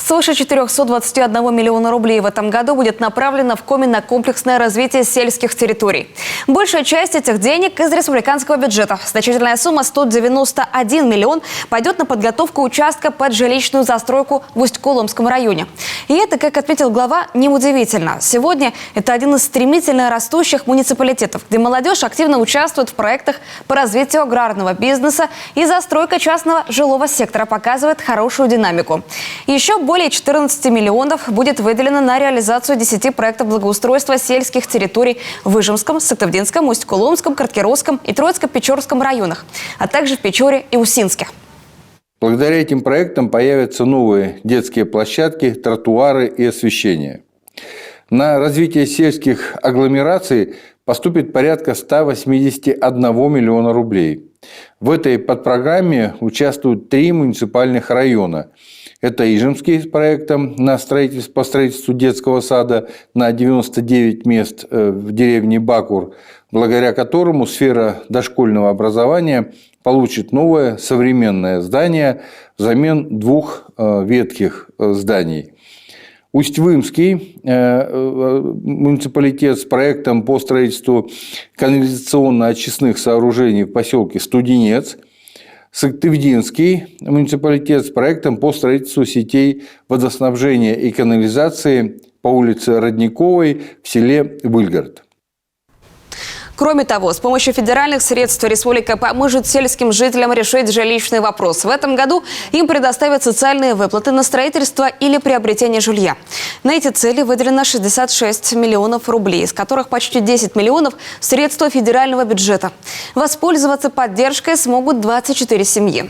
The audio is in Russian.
Свыше 421 миллиона рублей в этом году будет направлено в Коми на комплексное развитие сельских территорий. Большая часть этих денег из республиканского бюджета. Значительная сумма 191 миллион пойдет на подготовку участка под жилищную застройку в Усть-Коломском районе. И это, как отметил глава, неудивительно. Сегодня это один из стремительно растущих муниципалитетов, где молодежь активно участвует в проектах по развитию аграрного бизнеса, и застройка частного жилого сектора показывает хорошую динамику. Еще более 14 миллионов будет выделено на реализацию 10 проектов благоустройства сельских территорий в Выжимском, Сыктывдинском, Усть-Коломском, Карткеровском и Троицко-Печорском районах, а также в Печоре и Усинске. Благодаря этим проектам появятся новые детские площадки, тротуары и освещение. На развитие сельских агломераций поступит порядка 181 миллиона рублей. В этой подпрограмме участвуют 3 муниципальных района. Это Ижемский с проектом по строительству детского сада на 99 мест в деревне Бакур, благодаря которому сфера дошкольного образования получит новое современное здание взамен 2 ветхих зданий. Усть-Вымский муниципалитет с проектом по строительству канализационно-очистных сооружений в поселке Студенец. Сыктывдинский муниципалитет с проектом по строительству сетей водоснабжения и канализации по улице Родниковой в селе Выльгород. Кроме того, с помощью федеральных средств республика поможет сельским жителям решить жилищный вопрос. В этом году им предоставят социальные выплаты на строительство или приобретение жилья. На эти цели выделено 66 миллионов рублей, из которых почти 10 миллионов – средства федерального бюджета. Воспользоваться поддержкой смогут 24 семьи.